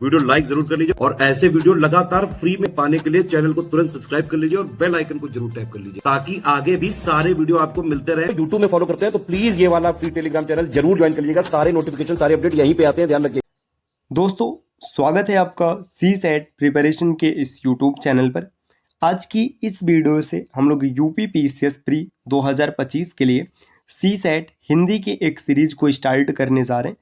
Video like जरूर कर लीजिए और ऐसे वीडियो लगातार फ्री में पाने के लिए चैनल को तुरंत सब्सक्राइब कर लीजिए और बेल आइकन को जरूर टैप कर लीजिए ताकि आगे भी सारे वीडियो आपको मिलते रहे। यूट्यूब में फॉलो करते हैं तो प्लीज ये वाला फ्री टेलीग्राम चैनल जरूर ज्वाइन कर लीजिएगा। सारे नोटिफिकेशन सारे अपडेट यहीं पे आते हैं, ध्यान रखिए। दोस्तों, स्वागत है आपका सी सेट प्रिपरेशन के इस यूट्यूब चैनल पर। आज की इस वीडियो से हम लोग यूपी पीसीएस प्री 2025 के लिए सी सेट हिंदी के एक सीरीज को स्टार्ट करने जा रहे हैं।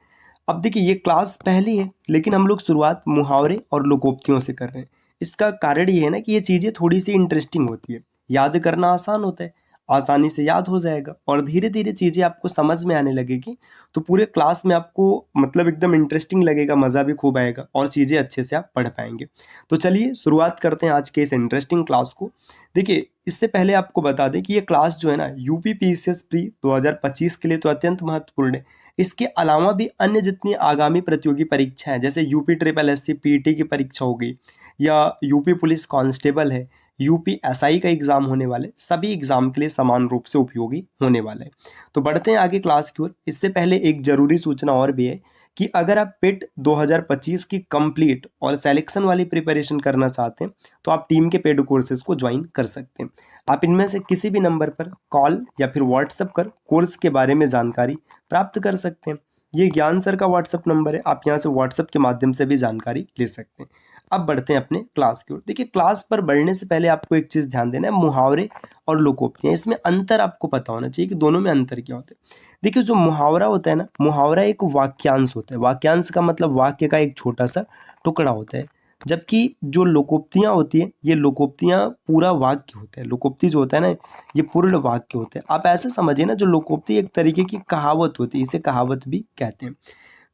अब देखिए, ये क्लास पहली है लेकिन हम लोग शुरुआत मुहावरे और लोकोक्तियों से कर रहे हैं। इसका कारण ये है ना कि ये चीज़ें थोड़ी सी इंटरेस्टिंग होती है, याद करना आसान होता है, आसानी से याद हो जाएगा और धीरे धीरे चीज़ें आपको समझ में आने लगेगी। तो पूरे क्लास में आपको मतलब एकदम इंटरेस्टिंग लगेगा, मज़ा भी खूब आएगा और चीज़ें अच्छे से आप पढ़ पाएंगे। तो चलिए शुरुआत करते हैं आज के इस इंटरेस्टिंग क्लास को। देखिए, इससे पहले आपको बता दें कि ये क्लास जो है ना यूपी पीसीएस प्री 2025 के लिए तो अत्यंत महत्वपूर्ण है। इसके अलावा भी अन्य जितनी आगामी प्रतियोगी परीक्षा है, जैसे यूपी ट्रिपल एससी पीटी की परीक्षा हो गई या यूपी पुलिस कांस्टेबल है, यूपी एसआई का एग्जाम होने वाले, सभी एग्जाम के लिए समान रूप से उपयोगी होने वाले हैं। तो बढ़ते हैं आगे क्लास की ओर। इससे पहले एक जरूरी सूचना और भी है कि अगर आप पिट 2025 की कंप्लीट और सिलेक्शन वाली प्रिपरेशन करना चाहते हैं तो आप टीम के पेड कोर्सेज को ज्वाइन कर सकते हैं। आप इनमें से किसी भी नंबर पर कॉल या फिर व्हाट्सएप कर कोर्स के बारे में जानकारी प्राप्त कर सकते हैं। ये ज्ञान सर का व्हाट्सएप नंबर है, आप यहाँ से व्हाट्सएप के माध्यम से भी जानकारी ले सकते हैं। अब बढ़ते हैं अपने क्लास की ओर। देखिए, क्लास पर बढ़ने से पहले आपको एक चीज़ ध्यान देना है, मुहावरे और लोकोक्तियाँ, इसमें अंतर आपको पता होना चाहिए कि दोनों में अंतर क्या होता है। देखिए, जो मुहावरा होता है ना, मुहावरा एक वाक्यांश होता है। वाक्यांश का मतलब वाक्य का एक छोटा सा टुकड़ा होता है, जबकि जो लोकोक्तियाँ होती है, ये लोकोक्तियाँ पूरा वाक्य होता है। लोकोक्ति जो होता है ना, ये पूर्ण वाक्य होता है। आप ऐसे समझिए ना, जो लोकोक्ति एक तरीके की कहावत होती है, इसे कहावत भी कहते हैं।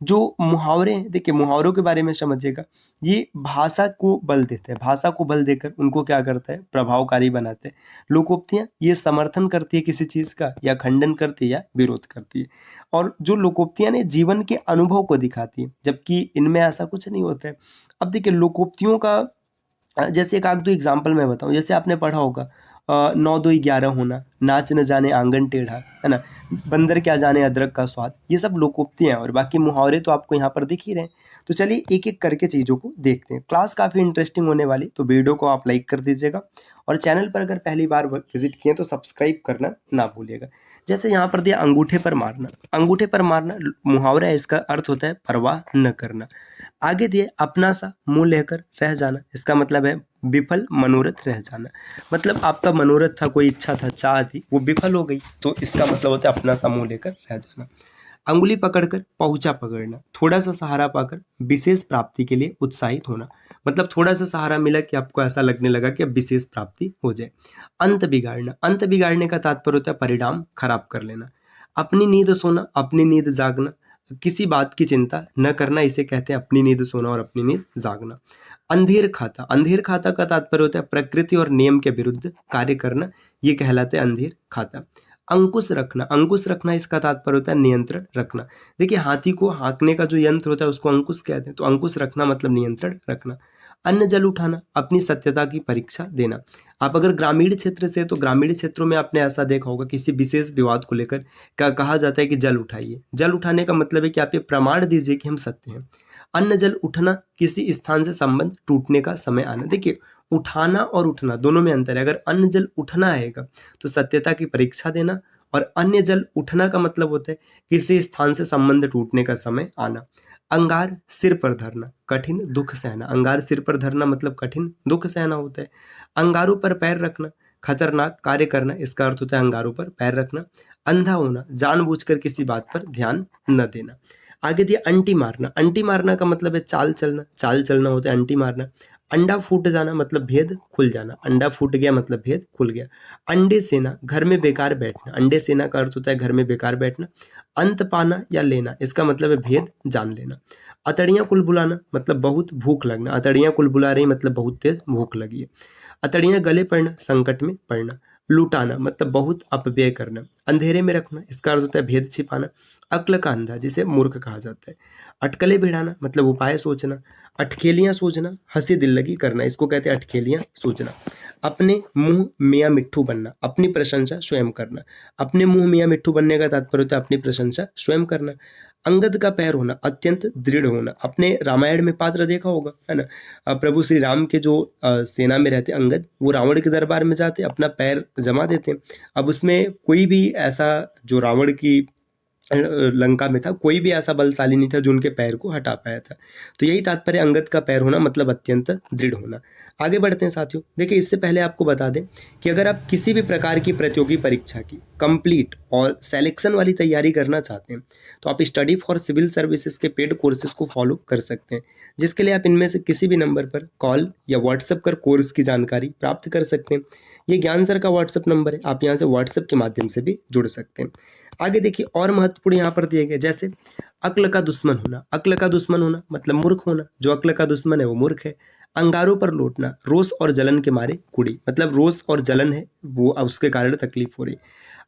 जो मुहावरे हैं, देखिए मुहावरों के बारे में समझिएगा, ये भाषा को बल देते हैं, भाषा को बल देकर उनको क्या करता है, प्रभावकारी बनाते हैं। लोकोक्तियाँ ये समर्थन करती है किसी चीज़ का, या खंडन करती है या विरोध करती है। और जो लोकोक्तियाँ ने जीवन के अनुभव को दिखाती है, जबकि इनमें ऐसा कुछ नहीं होता है। अब देखिए, लोकोक्तियों का जैसे एक आध दो एग्जाम्पल मैं बताऊँ, जैसे आपने पढ़ा होगा 9 2 11 होना, नाच न जाने आंगन टेढ़ा, है ना, बंदर क्या जाने अदरक का स्वाद, ये सब लोकोक्तियाँ हैं और बाकी मुहावरे तो आपको यहाँ पर दिख ही रहे हैं। तो चलिए एक एक करके चीज़ों को देखते हैं। क्लास काफ़ी इंटरेस्टिंग होने वाली, तो वीडियो को आप लाइक कर दीजिएगा और चैनल पर अगर पहली बार विजिट किए तो सब्सक्राइब करना ना भूलिएगा। जैसे यहाँ पर दिया अंगूठे पर मारना, अंगूठे पर मारना मुहावरा है, इसका अर्थ होता है परवाह न करना। आगे दिए अपना सा मुंह लेकर रह जाना, इसका मतलब है विफल मनोरथ रह जाना। मतलब आपका मनोरथ था, कोई इच्छा था, चाह थी, वो विफल हो गई, तो इसका मतलब होता है अपना सा मुंह लेकर रह जाना। अंगुली पकड़कर पहुंचा पकड़ना, थोड़ा सा सहारा पाकर विशेष प्राप्ति के लिए उत्साहित होना। मतलब थोड़ा सा सहारा मिला कि आपको ऐसा लगने लगा कि अब विशेष प्राप्ति हो जाए। अंत बिगाड़ना, अंत बिगाड़ने का तात्पर्य होता है परिणाम खराब कर लेना। अपनी नींद सोना, अपनी नींद जागना, किसी बात की चिंता न करना, इसे कहते हैं अपनी नींद सोना और अपनी नींद जागना। अंधेर खाता, अंधेर खाता का तात्पर्य होता है प्रकृति और नियम के विरुद्ध कार्य करना, ये कहलाते हैं अंधेर खाता। अंकुश रखना, अंकुश रखना इसका तात्पर्य होता है नियंत्रण रखना। देखिए, हाथी को हाँकने का जो यंत्र होता है उसको अंकुश कहते हैं, तो अंकुश रखना मतलब नियंत्रण रखना। अन्न जल उठाना, अपनी सत्यता की परीक्षा देना। आप अगर ग्रामीण क्षेत्र से, तो ग्रामीण क्षेत्रों में आपने ऐसा देखा होगा, किसी विशेष विवाद को लेकर कहा जाता है कि जल उठाइए। जल उठाने का मतलब है कि आप ये प्रमाण दीजिए कि हम सत्य हैं। अन्न जल उठना, किसी स्थान से संबंध टूटने का समय आना। देखिए, उठाना और उठना दोनों में अंतर है। अगर अन्न जल उठना आएगा तो सत्यता की परीक्षा देना, और अन्य जल उठना का मतलब होता है किसी स्थान से संबंध टूटने का समय आना। अंगार सिर पर धरना, कठिन दुख सहना। अंगार सिर पर धरना मतलब कठिन दुख सहना होता है। अंगारों पर पैर रखना, खतरनाक कार्य करना, इसका अर्थ होता है अंगारों पर पैर रखना। अंधा होना, जानबूझकर किसी बात पर ध्यान न देना। आगे दिया अंटी मारना, अंटी मारना का मतलब है चाल चलना, चाल चलना होता है अंटी मारना। अंडा फूट जाना मतलब भेद खुल जाना, अंडा फूट गया मतलब भेद खुल गया। अंडे सेना, घर में बेकार बैठना, अंडे सेना का अर्थ होता है घर में बेकार बैठना। अंत पाना या लेना, इसका मतलब है भेद जान लेना। अतड़ियाँ कुलबुलाना मतलब बहुत भूख लगना, अतड़ियाँ कुलबुला रही मतलब बहुत तेज भूख लगी है। अतड़ियाँ गले पड़ना, संकट में पड़ना। लुटाना मतलब बहुत अपव्यय करना। अंधेरे में रखना, इसका अर्थ होता है भेद छिपाना। अक्ल का अंधा, जिसे मूर्ख कहा जाता है। अटकलें भिड़ाना मतलब उपाय सोचना। अटखेलियाँ सूझना, हंसी दिल लगी करना, इसको कहते हैं अटखेलियाँ सूझना। अपने मुंह मियाँ मिट्ठू बनना, अपनी प्रशंसा स्वयं करना। अपने मुंह मियाँ मिट्ठू बनने का तात्पर्य होता है अपनी प्रशंसा स्वयं करना। अंगद का पैर होना, अत्यंत दृढ़ होना। अपने रामायण में पात्र देखा होगा, है ना। प्रभु श्री राम के जो सेना में रहते अंगद, वो रावण के दरबार में जाते अपना पैर जमा देते हैं। अब उसमें कोई भी ऐसा जो रावण की लंका में था, कोई भी ऐसा बलशाली नहीं था जो उनके पैर को हटा पाया था। तो यही तात्पर्य अंगद का पैर होना मतलब अत्यंत दृढ़ होना। आगे बढ़ते हैं साथियों। देखिए, इससे पहले आपको बता दें कि अगर आप किसी भी प्रकार की प्रतियोगी परीक्षा की कंप्लीट और सिलेक्शन वाली तैयारी करना चाहते हैं तो आप स्टडी फॉर सिविल सर्विसेज के पेड कोर्सेज को फॉलो कर सकते हैं, जिसके लिए आप इनमें से किसी भी नंबर पर कॉल या व्हाट्सएप कर कोर्स की जानकारी प्राप्त कर सकते हैं। ये ज्ञान सर का व्हाट्सएप नंबर है, आप यहाँ से व्हाट्सएप के माध्यम से भी जुड़ सकते हैं। आगे देखिए, और महत्वपूर्ण यहाँ पर दिए गए, जैसे अक्ल का दुश्मन होना। अक्ल का दुश्मन होना मतलब मूर्ख होना। जो अक्ल का दुश्मन है वो मूर्ख है। अंगारों पर लौटना, रोष और जलन के मारे कुड़ी, मतलब रोष और जलन है वो, उसके कारण तकलीफ हो रही।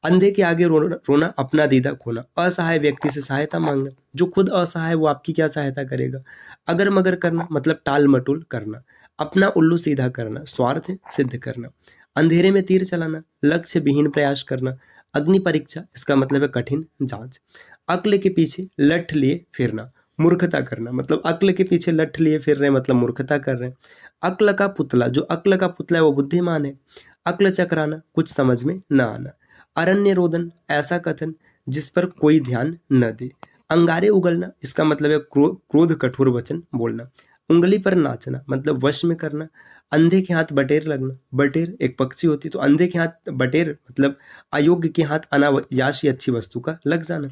अंधे के आगे रोना, अपना दीदा खोना। असहाय व्यक्ति से सहायता मांगना, जो खुद असहाय वो आपकी क्या सहायता करेगा। अगर मगर करना मतलब टाल मटोल करना। अपना उल्लू सीधा करना, स्वार्थ सिद्ध करना। अंधेरे में तीर चलाना, लक्ष्य विहीन प्रयास करना। अग्नि परीक्षा, इसका मतलब है कठिन जांच। अक्ल के पीछे लठ लिए फिरना, मूर्खता करना, मतलब अक्ल के पीछे लठ लिए फिर रहे हैं मतलब मूर्खता कर रहे हैं। अक्ल का पुतला, जो अक्ल का पुतला है वो बुद्धिमान है। अक्ल चकराना, कुछ समझ में न आना। अरण्य रोदन, ऐसा कथन जिस पर कोई ध्यान न दे। अंगारे उगलना, इसका मतलब है क्रोध कठोर वचन बोलना। उंगली पर नाचना मतलब वश में करना। अंधे के हाथ बटेर लगना, बटेर एक पक्षी होती तो अंधे के हाथ बटेर मतलब अयोग्य के हाथ अनायासी अच्छी वस्तु का लग जाना।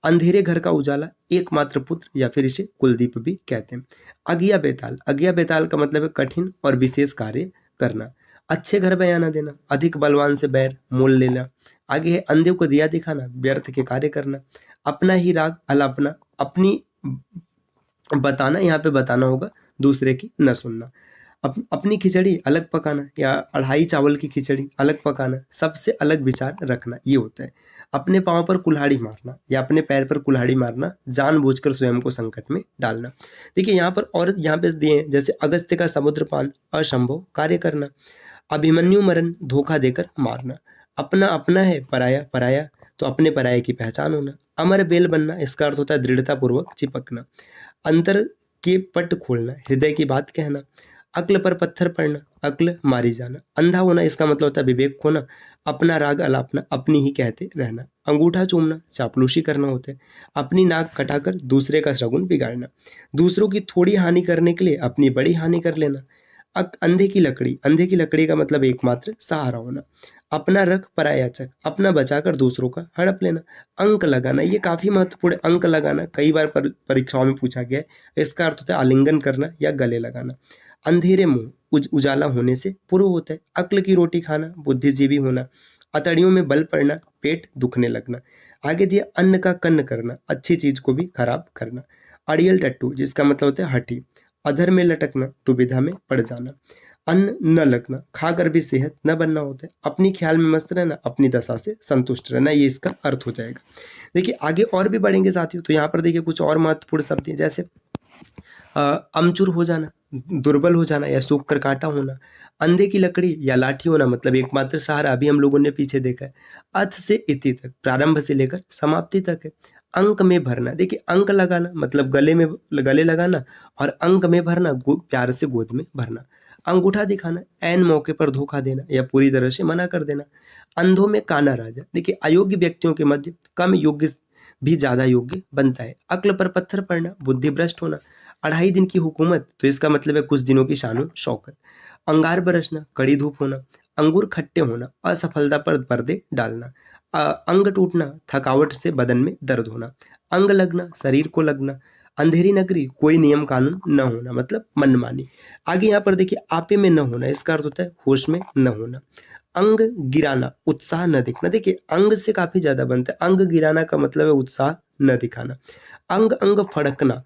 अंधेरे घर का उजाला, एकमात्र पुत्र या फिर इसे कुलदीप भी कहते हैं। अगिया बेताल, अगिया बेताल का मतलब है कठिन और विशेष कार्य करना। अच्छे घर बयाना देना, अधिक बलवान से बैर मोल लेना। आगे है अंधे को दिया दिखाना, व्यर्थ के कार्य करना। अपना ही राग अलापना, अपनी बताना, यहाँ पे बताना होगा, दूसरे की न सुनना। अपनी खिचड़ी अलग पकाना या अढ़ाई चावल की खिचड़ी अलग पकाना, सबसे अलग विचार रखना, ये होता है। अपने पाँव पर कुल्हाड़ी मारना या अपने पैर पर कुल्हाड़ी मारना, जानबूझकर स्वयं को संकट में डालना। देखिए यहाँ पर और यहाँ पे दिए हैं, जैसे अगस्त्य का समुद्र पान, असंभव कार्य करना। अभिमन्यु मरण, धोखा देकर मारना। अपना अपना है, पराया पराया, तो अपने पराये की पहचान होना। अमर बेल बनना, इसका अर्थ होता है दृढ़ता पूर्वक चिपकना। अंतर के पट खोलना, हृदय की बात कहना। अक्ल पर पत्थर पड़ना, अक्ल मारी जाना। अंधा होना, इसका मतलब होता है विवेक खोना। अपना राग अलापना, अपनी ही कहते रहना। अंगूठा चूमना, चापलूसी करना होता है। अपनी नाक कटाकर दूसरे का शगुन बिगाड़ना। दूसरों की थोड़ी हानि करने के लिए अपनी बड़ी हानि कर लेना। अंधे की लकड़ी, अंधे की लकड़ी का मतलब एकमात्र सहारा होना। अपना रख पराया चक, अपना बचाकर दूसरों का हड़प लेना। अंक लगाना, ये काफी महत्वपूर्ण है। अंक लगाना कई बार परीक्षाओं में पूछा गया है। इसका अर्थ होता है आलिंगन करना या गले लगाना। अंधेरे मुंह, उजाला होने से पूर्व होता है। अक्ल की रोटी खाना, बुद्धिजीवी होना। अतड़ियों में बल पड़ना, पेट दुखने लगना। आगे दिया अन्न का कन्न करना, अच्छी चीज को भी खराब करना। अड़ियल टट्टू, जिसका मतलब होता है हठी। अधर में लटकना, दुविधा में पड़ जाना। अन्न न लगना, खाकर भी सेहत न बनना होता है। अपनी ख्याल में मस्त रहना, अपनी दशा से संतुष्ट रहना, ये इसका अर्थ हो जाएगा। देखिए आगे और भी बढ़ेंगे साथियों, तो यहाँ पर देखिए कुछ और महत्वपूर्ण शब्द हैं, जैसे अमचूर हो जाना, दुर्बल हो जाना या सूख कर काटा होना। अंधे की लकड़ी या लाठी होना मतलब एकमात्र सहारा, अभी हम लोगों ने पीछे देखा है। अथ से इति तक, प्रारंभ से लेकर समाप्ति तक है। अंक में भरना, देखिए अंक लगाना मतलब गले लगाना, और अंक में भरना प्यार से गोद में भरना। अंगूठा दिखाना, ऐन मौके पर धोखा देना या पूरी तरह से मना कर देना। अंधों में काना राजा, देखिए अयोग्य व्यक्तियों के मध्य कम योग्य भी ज्यादा योग्य बनता है। अक्ल पर पत्थर पड़ना, बुद्धि भ्रष्ट होना। 2.5 दिन की हुकूमत, तो इसका मतलब है कुछ दिनों की शानो शौकत। अंगार बरसना, कड़ी धूप होना। अंगूर खट्टे होना, असफलता पर पर्दे डालना। अंग टूटना, थकावट से बदन में दर्द होना। अंग लगना, शरीर को लगना। अंधेरी नगरी, कोई नियम कानून न होना मतलब मनमानी। आगे यहाँ पर देखिए आपे में न होना, इसका अर्थ होता है होश में न होना। अंग गिराना, उत्साह न दिखना, देखिए अंग से काफी ज्यादा बनता है। अंग गिराना का मतलब है उत्साह न दिखाना। अंग अंग फड़कना,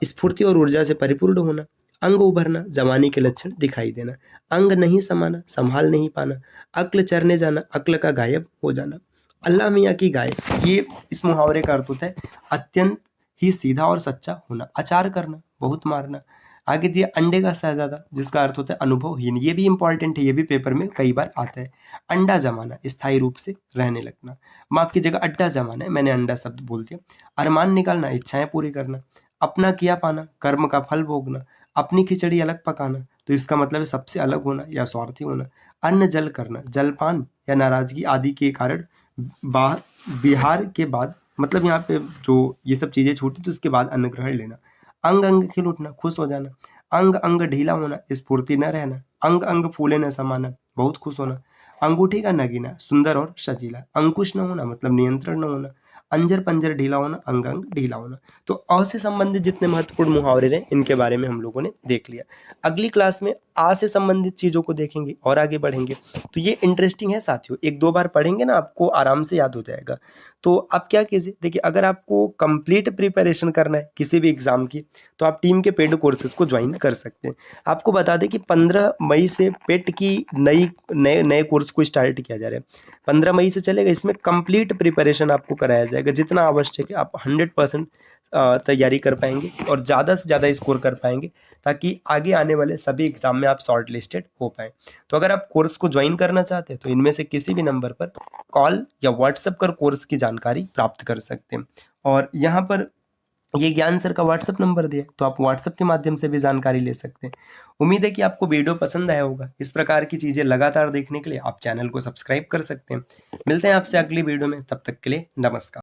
स्फूर्ति और ऊर्जा से परिपूर्ण होना। अंग उभरना, जवानी के लक्षण दिखाई देना। अंग नहीं समाना, संभाल नहीं पाना। अक्ल चरने जाना, अक्ल का गायब हो जाना। अल्लाह मियाँ की गाय, ये इस मुहावरे का अर्थ होता है अत्यंत ही सीधा और सच्चा होना। अचार करना, बहुत मारना। आगे दिया अंडे का शहजादा, जिसका अर्थ होता है अनुभवहीन। ये भी इंपॉर्टेंट है, ये भी पेपर में कई बार आता है। अंडा जमाना, स्थायी रूप से रहने लगना। माफ कीजिएगा, अड्डा जमाना है, मैंने अंडा शब्द बोल दिया। अरमान निकालना, इच्छाएं पूरी करना। अपना किया पाना, कर्म का फल भोगना। अपनी खिचड़ी अलग पकाना, तो इसका मतलब है सबसे अलग होना या स्वार्थी होना। अन्न जल करना, जलपान या नाराजगी आदि के कारण बिहार के बाद, मतलब यहाँ पे जो ये सब चीजें छूटी तो उसके बाद अन्न ग्रहण लेना। अंग अंग खिल उठना, खुश हो जाना। अंग अंग ढीला होना, स्फूर्ति न रहना। अंग अंग फूले न समाना, बहुत खुश होना। अंगूठी का नगीना, सुंदर और सजीला। अंकुश न होना मतलब नियंत्रण न होना। अंजर पंजर ढीला होना, अंग अंग ढीला होना। तो अ से संबंधित जितने महत्वपूर्ण मुहावरे हैं इनके बारे में हम लोगों ने देख लिया। अगली क्लास में आ से संबंधित चीजों को देखेंगे और आगे बढ़ेंगे। तो ये इंटरेस्टिंग है साथियों, एक दो बार पढ़ेंगे ना आपको आराम से याद हो जाएगा। तो आप क्या कीजिए, देखिए अगर आपको कंप्लीट प्रिपरेशन करना है किसी भी एग्जाम की, तो आप टीम के पेड कोर्सेज को ज्वाइन कर सकते हैं। आपको बता दें कि 15 मई से पेट की नए नए कोर्स को स्टार्ट किया जा रहा है। 15 मई से चलेगा, इसमें कंप्लीट प्रिपरेशन आपको कराया जाएगा। जितना आवश्यक है आप 100% तैयारी कर पाएंगे और ज़्यादा से ज़्यादा स्कोर कर पाएंगे, ताकि आगे आने वाले सभी एग्जाम में आप शॉर्ट लिस्टेड हो पाएँ। तो अगर आप कोर्स को ज्वाइन करना चाहते हैं तो इनमें से किसी भी नंबर पर कॉल या व्हाट्सएप कर कोर्स की जानकारी प्राप्त कर सकते हैं। और यहाँ पर ये ज्ञान सर का व्हाट्सएप नंबर दिया है, तो आप व्हाट्सएप के माध्यम से भी जानकारी ले सकते हैं। उम्मीद है कि आपको वीडियो पसंद आया होगा। इस प्रकार की चीज़ें लगातार देखने के लिए आप चैनल को सब्सक्राइब कर सकते हैं। मिलते हैं आपसे अगली वीडियो में, तब तक के लिए नमस्कार।